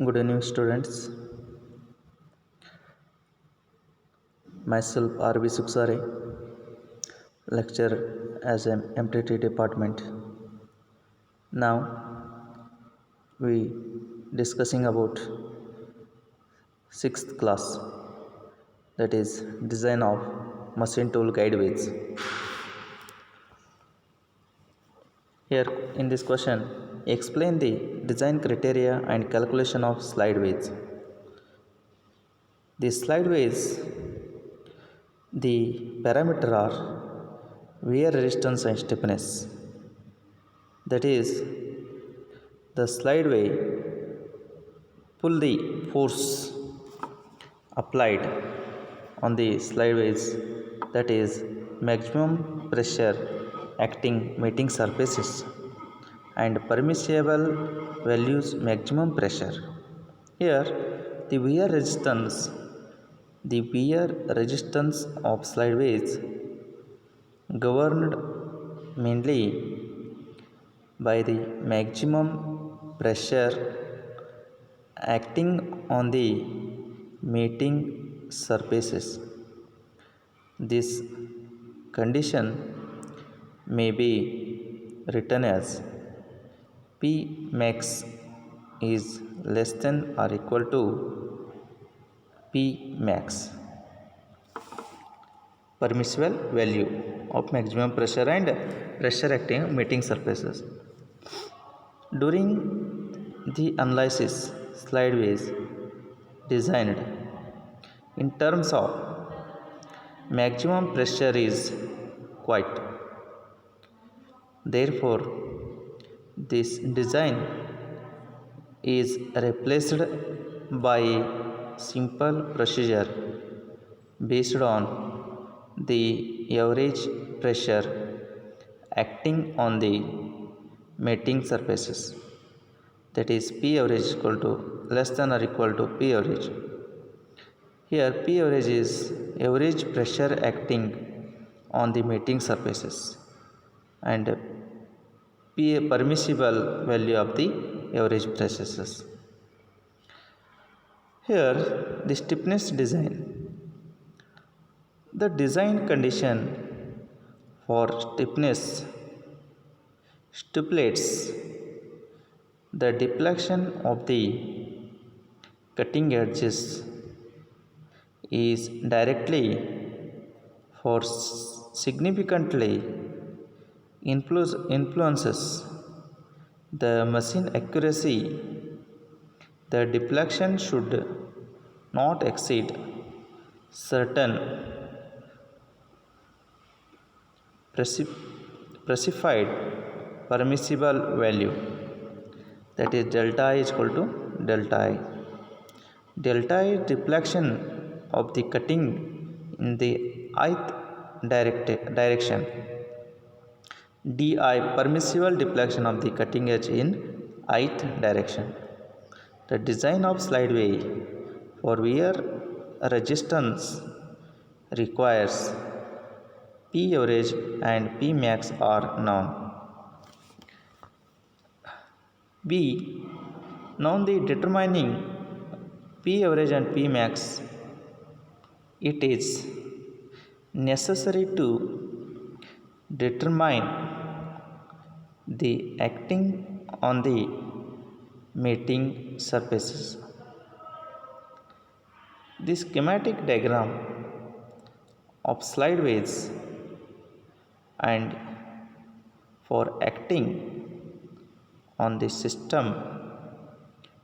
Good evening, students. Myself R.V. Suksare, lecturer as an MTT department. Now we discussing about sixth class, that is design of machine tool guideways. Here in this question, explain the design criteria and calculation of slide weights. The slide weights, the parameter are wear resistance and stiffness. That is, the slide way pull the force applied on the slide ways, that is maximum pressure acting meeting surfaces and permissible values maximum pressure. Here the wear resistance of slide ways governed mainly by the maximum pressure acting on the meeting surfaces. This condition may be written as P max is less than or equal to P max, permissible value of maximum pressure and pressure acting meeting surfaces. During the analysis, slide ways designed in terms of maximum pressure is quite. Therefore, this design is replaced by a simple procedure based on the average pressure acting on the meeting surfaces, that is P average is equal to less than or equal to P average. Here P average is average pressure acting on the meeting surfaces and P a permissible value of the average pressures. Here the stiffness design. The design condition for stiffness stipulates the deflection of the cutting edges is directly for significantly influences the machine accuracy. The deflection should not exceed certain specified permissible value, that is delta I is equal to delta I. Delta I is deflection of the cutting in the ith direction. Di permissible deflection of the cutting edge in ith direction. The design of slide way for wear resistance requires P average and P max are known. B. Now the determining P average and P max, it is necessary to determine the acting on the meeting surfaces. The schematic diagram of slide ways and for acting on the system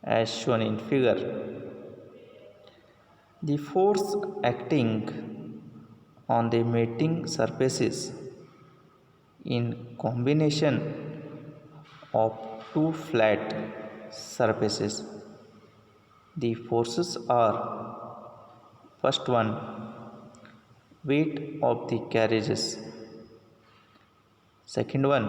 as shown in figure. The force acting on the meeting surfaces in combination of two flat surfaces. The forces are: first one, weight of the carriages; second one,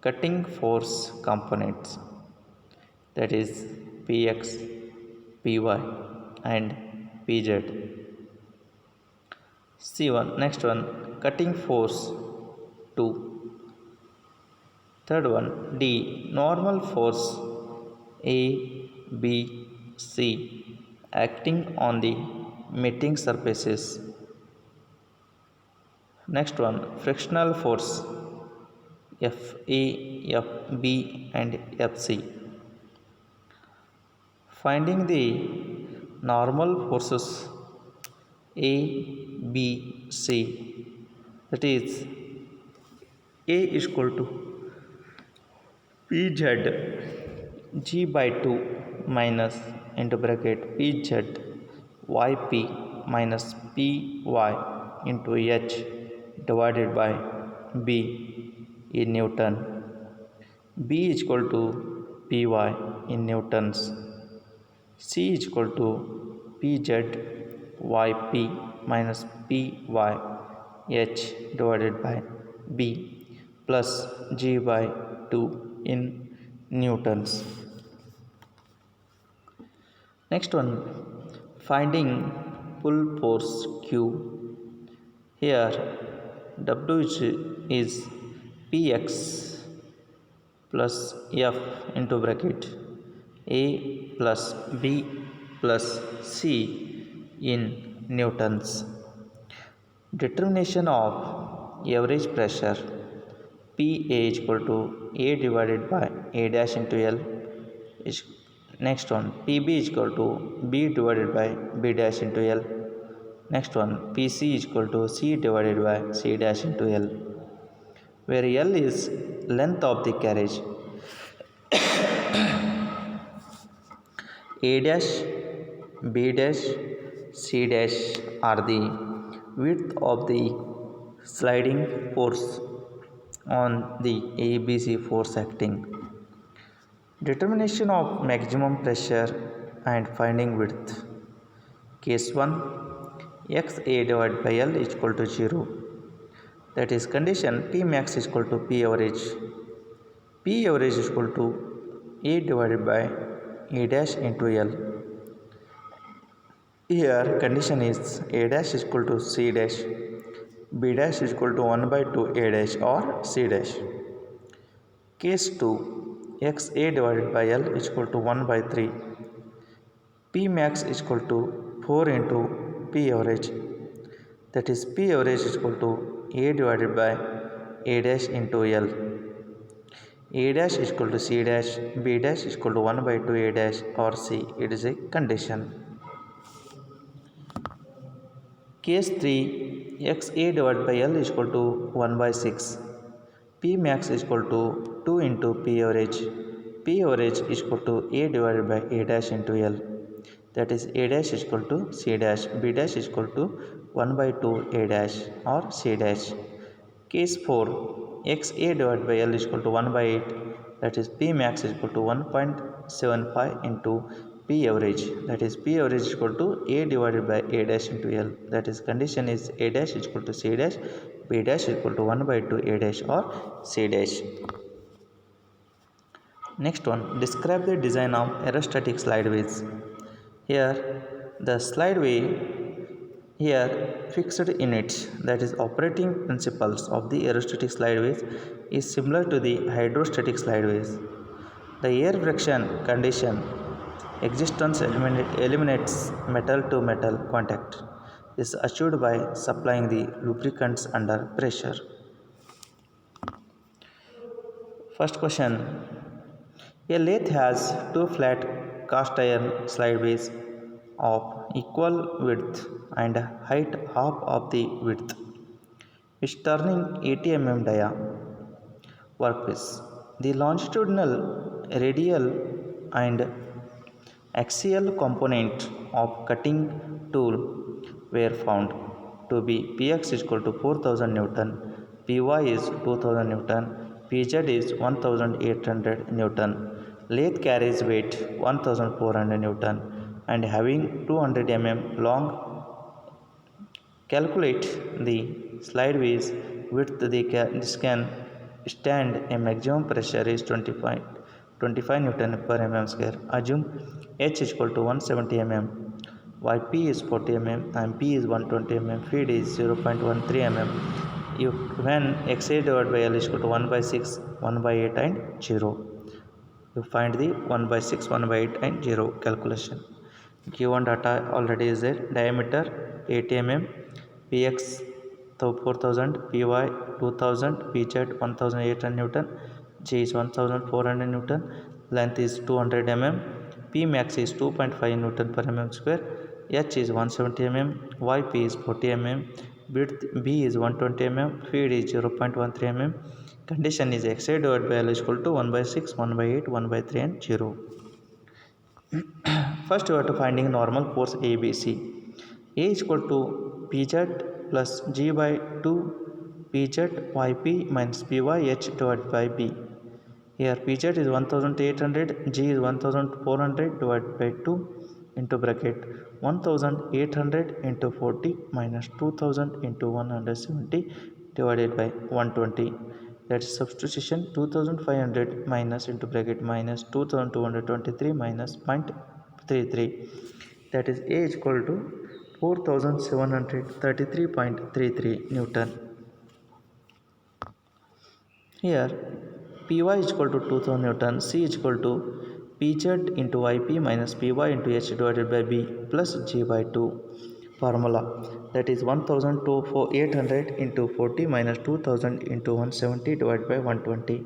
cutting force components, that is Px, Py and Pz. C1, next one, cutting force 2. Third one, D, normal force A B, C acting on the meeting surfaces. Next one, frictional force FA, FB and FC. Finding the normal forces A, B, C, that is A is equal to PZ G by 2 minus into bracket PZ YP minus PY into H divided by B in Newton. B is equal to PY in Newtons. C is equal to PZ YP minus PY H divided by B plus G by 2 in Newtons. Next one, finding pull force Q. Here W is Px plus F into bracket A plus B plus C in Newtons. Determination of average pressure PA is equal to A divided by A dash into L. Next one, PB is equal to B divided by B dash into L. Next one, PC is equal to C divided by C dash into L, where L is length of the carriage. A dash, B dash, C dash are the width of the sliding force on the ABC force acting. Determination of maximum pressure and finding width. Case 1, XA divided by L is equal to 0. That is condition P max is equal to P average. P average is equal to A divided by A dash into L. Here condition is A dash is equal to C dash, B dash is equal to 1 by 2 A dash or C dash. Case 2, XA divided by L is equal to 1 by 3. P max is equal to 4 into P average. That is P average is equal to A divided by A dash into L. A dash is equal to C dash, B dash is equal to 1 by 2 A dash or C. It is a condition. Case 3, XA divided by L is equal to 1 by 6. P max is equal to 2 into P average. P average is equal to A divided by A dash into L. That is A dash is equal to C dash, B dash is equal to 1 by 2 A dash or C dash. Case 4, XA divided by L is equal to 1 by 8. That is P max is equal to 1.75 into P average. That is P average is equal to A divided by A dash into L. That is condition is A dash is equal to C dash, B dash is equal to 1 by 2 A dash or C dash. Next one, describe the design of aerostatic slideways. Here the slideway here fixed units, that is operating principles of the aerostatic slideways is similar to the hydrostatic slideways. The air friction condition existence eliminates metal to metal contact is achieved by supplying the lubricants under pressure. First question, a lathe has two flat cast iron slideways of equal width and height half of the width, which turning 80 mm dia workpiece. The longitudinal, radial and axial component of cutting tool were found to be Px is equal to 4000 Newton, Py is 2000 Newton, Pz is 1800 Newton. Lathe carries weight 1400 Newton and having 200 mm long. Calculate the slideways width. This can stand a maximum pressure is 25 Newton per mm square. Assume H is equal to 170 mm, Yp is 40 mm and P is 120 mm, feed is 0.13 mm. When XA divided by L is equal to 1 by 6, 1 by 8 and 0. You find the 1 by 6, 1 by 8 and 0 calculation. Given data already is there. Diameter 80 mm, px 4000, py 2000, pz 1800 Newton, g is 1400 Newton, length is 200 mm, p max is 2.5 Newton per mm square, h is 170 mm, yp is 40 mm, width b is 120 mm, feed is 0.13 mm. Condition is xi divided by L is equal to 1 by 6, 1 by 8, 1 by 3 and 0. First, we are to finding normal force ABC. A is equal to Pz plus G by 2 Pz Yp minus Py H divided by B. Here Pz is 1800, G is 1400 divided by 2 into bracket 1800 into 40 minus 2000 into 170 divided by 120. That is substitution. 2500 minus into bracket minus 2223 minus 0.33. That is A is equal to 4733.33 Newton. Here Py is equal to 2000 Newton, C is equal to Pz into Yp minus Py into H divided by B plus G by 2. Formula, that is 1800 into 40 minus 2000 into 170 divided by 120,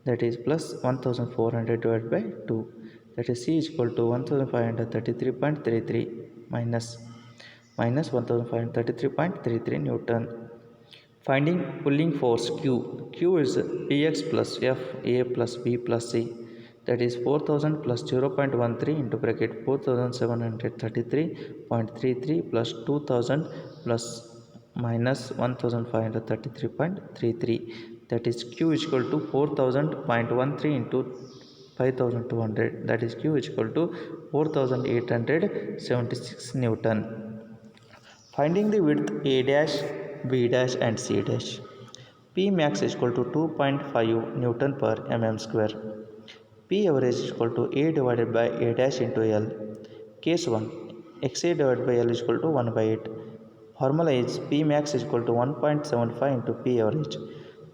that is plus 1400 divided by 2, that is C is equal to 1533.33 minus 1533.33 Newton. Finding pulling force Q. Q is Px plus F A plus B plus C, that is 4000 plus 0.13 into bracket 4733.33 plus 2000 plus minus 1533.33, that is Q is equal to 4000.13 into 5200, that is Q is equal to 4876 Newton. Finding the width A dash, B dash and C dash. P max is equal to 2.5 Newton per mm square. P average is equal to A divided by A dash into L. Case 1. XA divided by L is equal to 1 by 8. Formula is P max is equal to 1.75 into P average.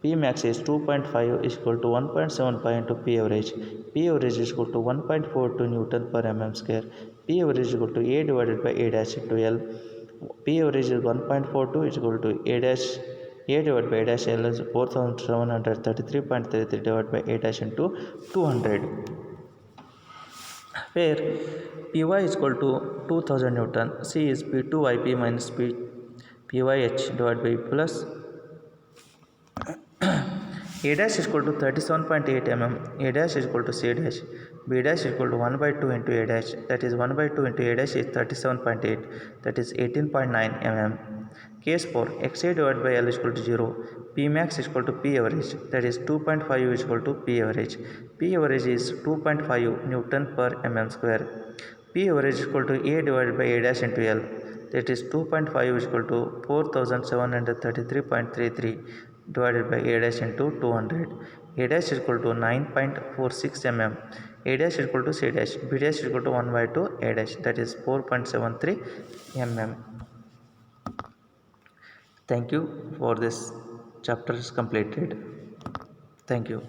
P max is 2.5 is equal to 1.75 into P average. P average is equal to 1.42 Newton per mm square. P average is equal to A divided by A dash into L. P average is 1.42 is equal to A dash A divided by A dash L is 4733.33 divided by A dash into 200, where Py is equal to 2000 Newton, C is P2 Yp minus Py H divided by plus A dash is equal to 37.8 mm, A dash is equal to C dash, B dash is equal to 1 by 2 into A dash, that is 1 by 2 into A dash is 37.8, that is 18.9 mm. Case 4. XA divided by L is equal to 0. P max is equal to P average, that is 2.5 is equal to P average. P average is 2.5 Newton per mm square. P average is equal to A divided by A dash into L, that is 2.5 is equal to 4733.33 divided by A dash into 200. A dash is equal to 9.46 mm. A dash is equal to C dash. B dash is equal to 1 by 2 A dash, that is 4.73 mm. Thank you for this chapter is completed. Thank you.